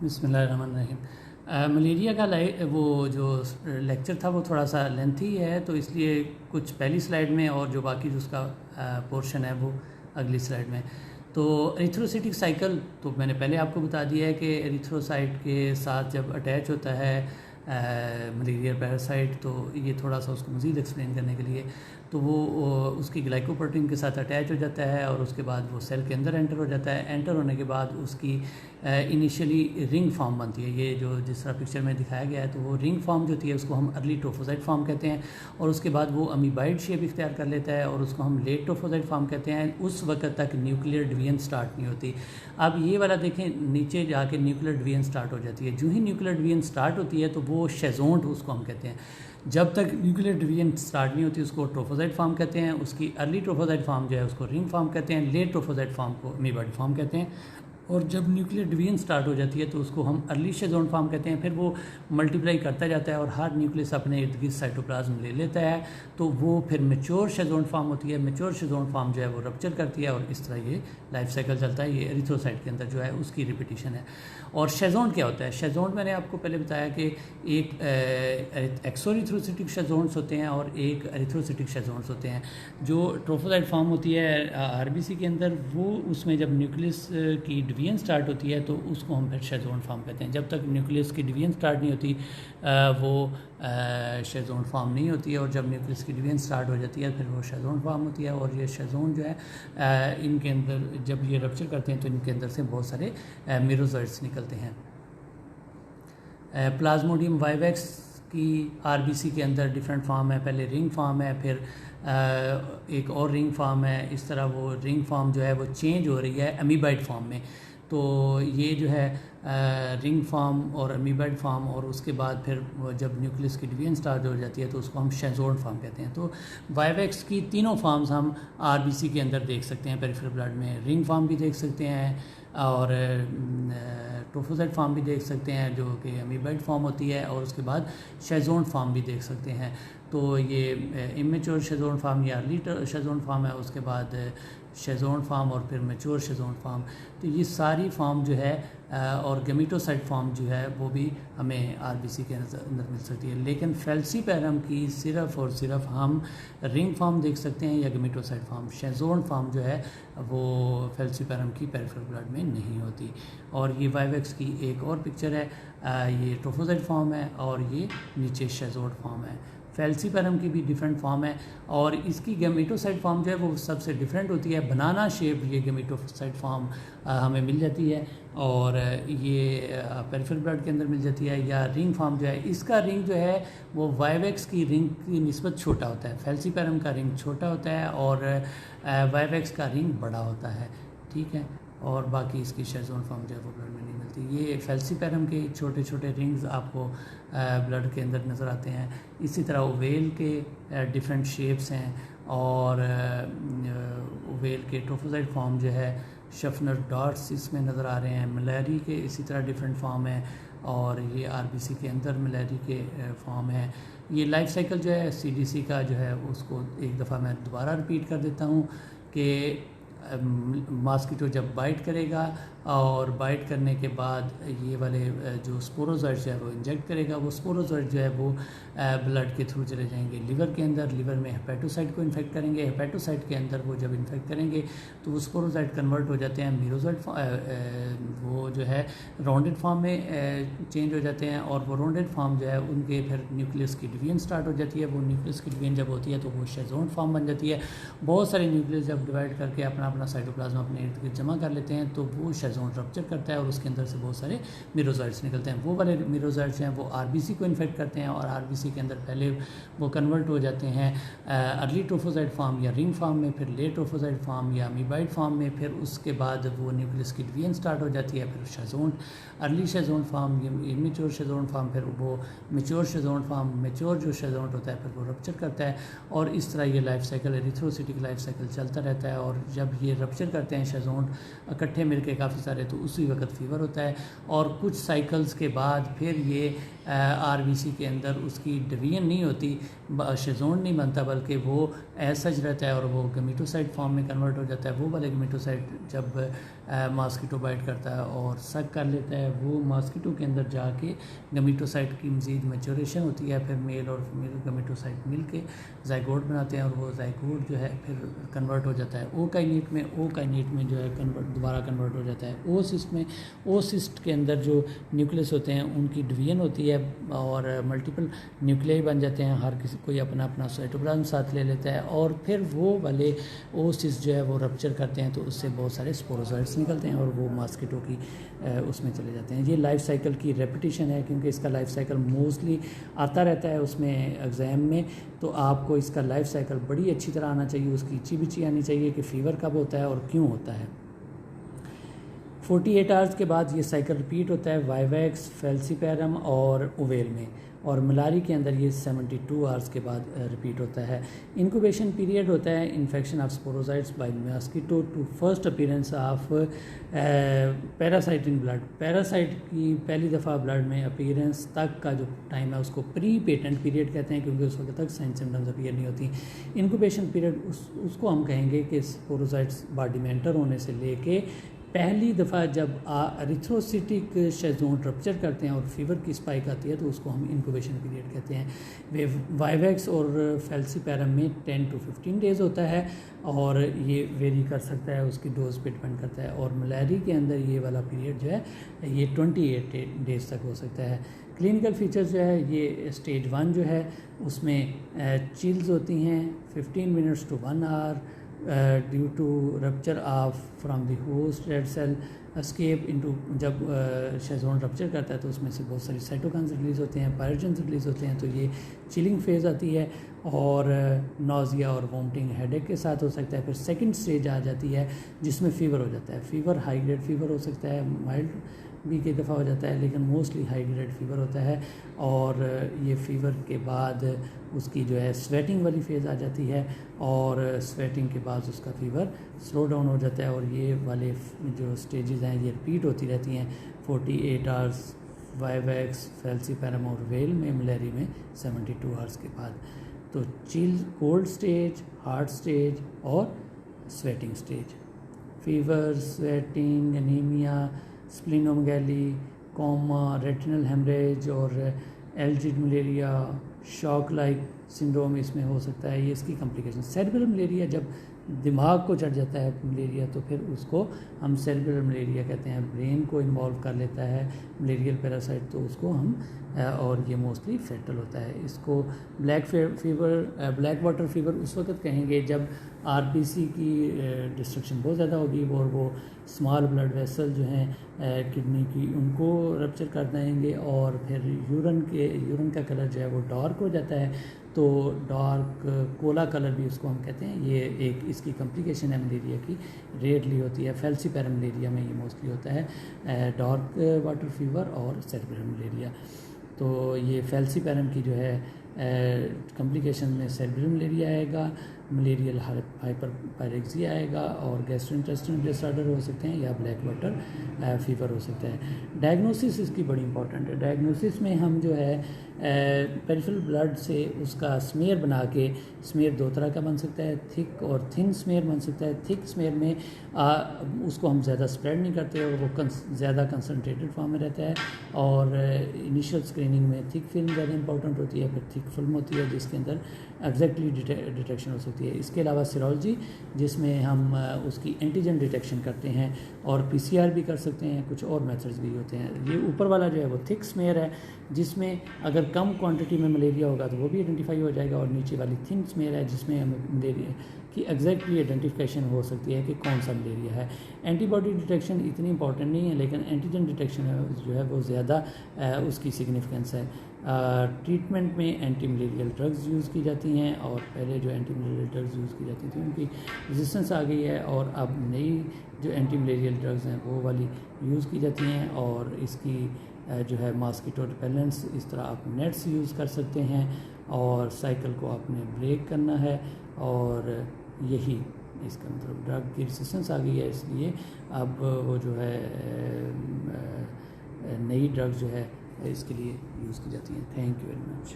बिस्मिल्लाहिर्रहमानिर्रहीम। मलेरिया का वो जो लेक्चर था वो थोड़ा सा लेंथी है, तो इसलिए कुछ पहली स्लाइड में और जो बाकी जो उसका पोर्शन है वो अगली स्लाइड में। तो एरिथ्रोसाइटिक साइकिल तो मैंने पहले आपको बता दिया है कि एरिथ्रोसाइट के साथ जब अटैच होता है मलेरिया पैरासाइट, तो ये थोड़ा सा उसको मज़ीद एक्सप्लेन करने के लिए, तो वो उसकी ग्लाइकोप्रोटीन के साथ अटैच हो जाता है और उसके बाद वो सेल के अंदर एंटर हो जाता है। एंटर होने के बाद उसकी इनिशियली रिंग फॉर्म बनती है। ये जो जिस तरह पिक्चर में दिखाया गया है, तो वो रिंग फॉर्म जो होती है उसको हम अर्ली ट्रोफोसाइट फॉर्म कहते हैं, और उसके बाद वो अमीबाइड शेप इख्तियार कर लेता है और उसको हम लेट ट्रोफोसाइट फॉर्म कहते हैं। उस वक्त तक न्यूक्लियर डिवीजन स्टार्ट नहीं होती। अब ये वाला देखें, नीचे जाके न्यूक्लियर डिवीजन स्टार्ट हो जाती है। जो ही न्यूक्लियर डिवीजन स्टार्ट होती है तो वो शेज़ोंट उसको हम कहते हैं। जब तक न्यूक्लियर डिवीजन स्टार्ट नहीं होती उसको ट्रोफोसाइट फॉर्म कहते हैं। उसकी अर्ली ट्रोफोसाइट फॉर्म जो है उसको रिंग फॉर्म कहते हैं। लेट ट्रोफोसाइट फॉर्म को अमीबाइड फॉर्म कहते हैं। और जब न्यूक्लियर डिवीजन स्टार्ट हो जाती है तो उसको हम अर्ली शेज़ोन फॉर्म कहते हैं। फिर वो मल्टीप्लाई करता जाता है और हर न्यूक्लियस अपने इर्द गिर्द साइटोप्लाज्म ले लेता है, तो वो फिर मैच्योर शेज़ोन फॉर्म होती है। मैच्योर शेज़ोन फॉर्म जो है वो रप्चर करती है और इस तरह ये लाइफ साइकिल चलता है। ये एरिथ्रोसाइट के अंदर जो है उसकी रिपीटिशन है। और शेज़ोन क्या होता है? शेज़ोन मैंने आपको पहले बताया कि एक एक्सोरिथ्रोसिटिक शेज़ोन्स होते हैं और एक एरिथ्रोसिटिक शेज़ोन्स होते हैं। जो ट्रोफोसाइट फॉर्म होती है आरबीसी के अंदर, वो उसमें जब न्यूक्लियस की डिवीजन स्टार्ट होती है तो उसको हम फिर शेज़ोन फॉर्म कहते हैं। जब तक न्यूक्लियस की डिवीजन स्टार्ट नहीं होती वो शेज़ोन फॉर्म नहीं होती है, और जब न्यूक्लियस की डिवीजन स्टार्ट हो जाती है फिर वो शेज़ोन फॉर्म होती है। और ये शेज़ोन जो है इनके अंदर जब ये रप्चर करते हैं तो इनके अंदर से बहुत सारे मेरोज़ोइट्स निकलते हैं। प्लाज्मोडियम वाइवेक्स की आरबीसी के अंदर डिफरेंट फॉर्म है। पहले रिंग फॉर्म है, फिर एक और रिंग फॉर्म है। इस तरह वो रिंग फॉर्म जो है वो चेंज हो रही है अमीबाइड फॉर्म में। तो ये जो है रिंग फॉर्म और अमीबाइड फॉर्म, और उसके बाद फिर जब न्यूक्लियस की डिवीजन स्टार्ट हो जाती है तो उसको हम शेज़ोन फॉर्म कहते हैं। तो वाइवेक्स की तीनों फॉर्म्स हम आरबीसी के अंदर देख सकते हैं। पेरिफेरल ब्लड में रिंग फॉर्म भी देख सकते हैं और ट्रोफोसाइट फॉर्म भी देख सकते हैं जो कि अमीबाइड फॉर्म होती है, और उसके बाद शेज़ोन फॉर्म भी देख सकते हैं। तो ये इमेच्योर शेज़ोन फॉर्म या अर्ली शेज़ोन फॉर्म है, उसके बाद शेज़ोन फॉर्म और फिर मैच्योर शेज़ोन फॉर्म। तो ये सारी फॉर्म जो है और गमीटोसाइट फॉर्म जो है वो भी हमें आरबीसी के अंदर मिल सकती है। लेकिन फेल्सीपैरम की सिर्फ और सिर्फ हम रिंग फॉर्म देख सकते हैं या गमीटोसाइट फॉर्म। शेज़ोन फॉर्म जो है वो फेल्सीपैरम की पेरिफेरल ब्लड में नहीं होती। और ये वाइवेक्स की एक और पिक्चर है, ये ट्रोफोसाइट फॉर्म है और ये नीचे शेज़ोन फॉर्म है। फेल्सीपैरम की भी डिफरेंट फॉर्म है और इसकी गमीटोसाइट फॉर्म जो है वो सबसे डिफरेंट होती है। बनाना शेप ये गमीटोसाइट फॉर्म हमें मिल जाती है, और ये पेरिफेरल ब्लड के अंदर मिल जाती है। या रिंग फॉर्म जो है, इसका रिंग जो है वो वाइवेक्स की रिंग की निस्बत छोटा होता है। फेल्सीपैरम का रिंग छोटा होता है और वाइवेक्स का रिंग बड़ा होता है, ठीक है। और बाकी इसकी शेज़ोन फॉर्म जो है वो ब्लड में नहीं मिलती। ये फेल्सीपैरम के छोटे छोटे रिंग्स आपको ब्लड के अंदर नज़र आते हैं। इसी तरह ओवेल के डिफरेंट शेप्स हैं, और ओवेल के ट्रोफोसाइट फॉर्म जो है शफनर डॉट्स इसमें नज़र आ रहे हैं। मलेरी के इसी तरह डिफरेंट फॉर्म है, और ये आरबीसी के अंदर मलेरी के फॉर्म है। ये लाइफ साइकिल जो है सीडीसी का जो है उसको एक दफ़ा मैं दोबारा रिपीट कर देता हूँ कि मॉस्किटो जब बाइट करेगा और बाइट करने के बाद ये वाले जो स्पोरोजोइट्स है वो इंजेक्ट करेगा। वो स्पोरोजोइट जो है वो ब्लड के थ्रू चले जाएंगे लिवर के अंदर। लिवर में हेपेटोसाइट को इन्फेक्ट करेंगे। हेपेटोसाइट के अंदर वो जब इन्फेक्ट करेंगे तो वो स्पोरोजोइट कन्वर्ट हो जाते हैं मीरोजोइट, वो जो है राउंडेड फॉर्म में चेंज हो जाते हैं। और वो राउंडेड फॉर्म जो है उनके फिर न्यूक्लियस की डिवीजन स्टार्ट हो जाती है। वो न्यूक्लियस की डिवीजन जब होती है तो वो शेज़ोन फॉर्म बन जाती है। बहुत सारे न्यूक्लियस जब डिवाइड करके अपना अपना साइटोप्लाज्म अपने इर्द गिर्द जमा कर लेते हैं तो वो शेज़ोन रप्चर करता है और उसके अंदर से बहुत सारे मेरोज़ोइट्स निकलते हैं। वो वाले मेरोज़ोइट्स हैं वो आरबीसी को इन्फेक्ट करते हैं, और आरबीसी के अंदर पहले वो कन्वर्ट हो जाते हैं अर्ली ट्रोफोसाइट फॉर्म या रिंग फॉर्म में, फिर लेट ट्रोफोसाइट फॉर्म या अमीबाइड फॉर्म में। फिर उसके बाद वो न्यूक्लियस की डिवीजन स्टार्ट हो जाती है। फिर शेज़ोन, अर्ली शेज़ोन फॉर्म, इमेच्योर शेज़ोन फॉर्म, फिर वो मैच्योर शेज़ोन फॉर्म। मैच्योर जो शेज़ोन होता है फिर वो रप्चर करता है, और इस तरह ये life cycle erythrocytic life cycle चलता रहता है। और जब ये रप्चर करते हैं शेज़ोन इकट्ठे मिलकर काफ़ी काफ़ी सारे, तो उसी वक्त फीवर होता है। और कुछ साइकिल्स के बाद फिर ये आरबीसी के अंदर उसकी डिवीजन नहीं होती, शेज़ोन नहीं बनता, बल्कि वो एज सच रहता है और वो गमीटोसाइट फॉर्म में कन्वर्ट हो जाता है। वो वाले गमीटोसाइट जब मॉस्किटो बाइट करता है और सक कर लेता है, वो मॉस्किटो के अंदर जाके गमीटोसाइट की मज़ीद मैच्योरेशन होती है, फिर मेल और फीमेल गमीटोसाइट मिल के जाइगोट बनाते हैं और वो जाइगोट जो है फिर कन्वर्ट हो जाता है ओकाइनेट में, ओकाइनेट में जो है दोबारा कन्वर्ट हो जाता है ओसिस्ट में। ओसिस्ट के अंदर जो न्यूक्लियस होते हैं उनकी डिवीजन होती है और मल्टीपल न्यूक्लियाई बन जाते हैं, हर किसी कोई अपना अपना साइटोप्लाज्म साथ ले लेता है, और फिर वो वाले ओसिस्ट जो है वो रप्चर करते हैं, तो उससे बहुत सारे स्पोरोजोइट्स निकलते हैं और वो मॉस्किटो की उसमें चले जाते हैं। ये लाइफ साइकिल की रेपिटेशन है, क्योंकि इसका लाइफ साइकिल मोस्टली आता रहता है उसमें एग्ज़ाम में, तो आपको इसका लाइफ साइकिल बड़ी अच्छी तरह आना चाहिए, उसकी चिबिची आनी चाहिए कि फ़ीवर कब होता है और क्यों होता है। 48 आवर्स के बाद ये साइकिल रिपीट होता है वाइवैक्स, फेल्सीपैरम और ओवेल में, और मलारी के अंदर ये 72 आवर्स के बाद रिपीट होता है। इंक्यूबेशन पीरियड होता है infection of sporozoites by mosquito to first appearance of parasite in blood. Parasite की पहली दफ़ा ब्लड में अपीयरेंस तक का जो टाइम है उसको प्री पेटेंट पीरियड कहते हैं, क्योंकि उस वक्त तक साइन सिम्टम्स अपीयर नहीं होती। इंक्यूबेशन पीरियड उसको हम कहेंगे कि स्पोरोजाइट्स बॉडी में एंटर होने से लेके पहली दफ़ा जब एरिथ्रोसिटिक शेज़ोन रप्चर करते हैं और फीवर की स्पाइक आती है, तो उसको हम इंक्यूबेशन पीरियड कहते हैं। वे वाइवैक्स और फेल्सीपैरम में 10 to 15 डेज़ होता है, और ये वेरी कर सकता है, उसकी डोज पे डिपेंड करता है। और मलेरी के अंदर ये वाला पीरियड जो है ये 28 डेज़ तक हो सकता है। क्लिनिकल फीचर्स जो है ये स्टेज 1 जो है उसमें चिल्स होती हैं 15 minutes to 1 hour due to rupture of from the host red cell escape into. जब शेज़ोन रप्चर करता है तो उसमें से बहुत सारी साइटोकाइन्स रिलीज़ होते हैं, पायरोजेंस रिलीज़ होते हैं, तो ये चिलिंग फेज़ आती है, और नोज़िया और वोमिटिंग हेडेक के साथ हो सकता है। फिर सेकंड स्टेज आ जाती है जिसमें फ़ीवर हो जाता है। फ़ीवर हाई ग्रेड फ़ीवर हो सकता है, माइल्ड भी कई दफ़ा हो जाता है, लेकिन मोस्टली हाई ग्रेड फ़ीवर होता है। और ये फ़ीवर के बाद उसकी जो है स्वेटिंग वाली फेज़ आ जाती है, और स्वेटिंग के बाद उसका फ़ीवर स्लो डाउन हो जाता है। और ये वाले जो स्टेजेस हैं ये रिपीट होती रहती हैं 48 आवर्स वाइवैक्स, फेल्सीपैरम और वेल में, मलेरी में 72 आवर्स के बाद। तो chill, cold stage, hot stage और sweating stage. Fever, sweating, anaemia, splenomegaly, coma, retinal haemorrhage और algid malaria, shock like syndrome इसमें हो सकता है। ये इसकी कॉम्प्लिकेशन। सेरेब्रल मलेरिया, जब दिमाग को चढ़ जाता है मलेरिया, तो फिर उसको हम सेरेब्रल मलेरिया कहते हैं। ब्रेन को इन्वॉल्व कर लेता है मलेरियल पैरासाइट, तो उसको हम और ये मोस्टली फेटल होता है। इसको ब्लैक वाटर फीवर उस वक्त कहेंगे जब आरबीसी की डिस्ट्रक्शन बहुत ज़्यादा होगी, और वो स्मॉल ब्लड वेसल जो हैं किडनी की, उनको रप्चर कर देंगे, और फिर यूरिन का कलर जो है वो डार्क हो जाता है, तो डार्क कोला कलर भी उसको हम कहते हैं। ये एक इसकी कॉम्प्लिकेशन है मलेरिया की, रेयरली होती है। फेल्सीपैरम मलेरिया में ये मोस्टली होता है, डार्क वाटर फीवर और सेरेब्रल मलेरिया। तो ये फेल्सीपैरम की जो है कॉम्प्लिकेशन में सेरेब्रल मलेरिया आएगा, मलेरियल हाइपरपायरेक्सिया आएगा, और गैस्ट्रोइंटेस्टाइनल डिसऑर्डर हो सकते हैं, या ब्लैक वाटर फीवर हो सकता है। डायग्नोसिस इसकी बड़ी इंपॉर्टेंट है। डायग्नोसिस में हम जो है पेरिफेरल ब्लड से उसका स्मेयर बना के, स्मेयर दो तरह का बन सकता है, थिक और थिन स्मेयर बन सकता है। थिक स्मेयर में उसको हम ज़्यादा स्प्रेड नहीं करते, और वो ज़्यादा कंसनट्रेटेड फॉर्म में रहता है। और इनिशियल स्क्रीनिंग में थिक फिल्म ज़्यादा इंपॉर्टेंट होती है, फिर थिक फिल्म होती है जिसके अंदर एग्जैक्टली डिटेक्शन हो सकती है। इसके अलावा सीरोलॉजी, जिसमें हम उसकी एंटीजन डिटेक्शन करते हैं, और पीसीआर भी कर सकते हैं, कुछ और मेथड्स भी होते हैं। ये ऊपर वाला जो है वो थिक स्मेयर है, जिसमें अगर कम क्वांटिटी में मलेरिया होगा तो वो भी आइडेंटिफाई हो जाएगा, और नीचे वाली थिन स्मेयर है जिसमें हमें मलेरिया की एग्जैक्टली आइडेंटिफिकेशन हो सकती है कि कौन सा मलेरिया है। एंटीबॉडी डिटेक्शन इतनी इंपॉर्टेंट नहीं है, लेकिन एंटीजन डिटेक्शन जो है वो ज़्यादा उसकी सिग्निफिकेंस है। ट्रीटमेंट में एंटी मलेरियल ड्रग्स यूज़ की जाती हैं, और पहले जो एंटी मलेरियल ड्रग्स यूज़ की जाती थी उनकी रेजिस्टेंस आ गई है, और अब नई जो एंटी मलेरियल ड्रग्स हैं वो वाली यूज़ की जाती हैं। और इसकी जो है मॉस्किटो रिपेलेंट्स, इस तरह आप नेट्स यूज़ कर सकते हैं, और साइकिल को आपने ब्रेक करना है, और यही इसका मतलब ड्रग की रेजिस्टेंस आ गई है, इसलिए अब वो जो है नई ड्रग जो है इसके लिए यूज़ की जाती हैं। Thank you very much.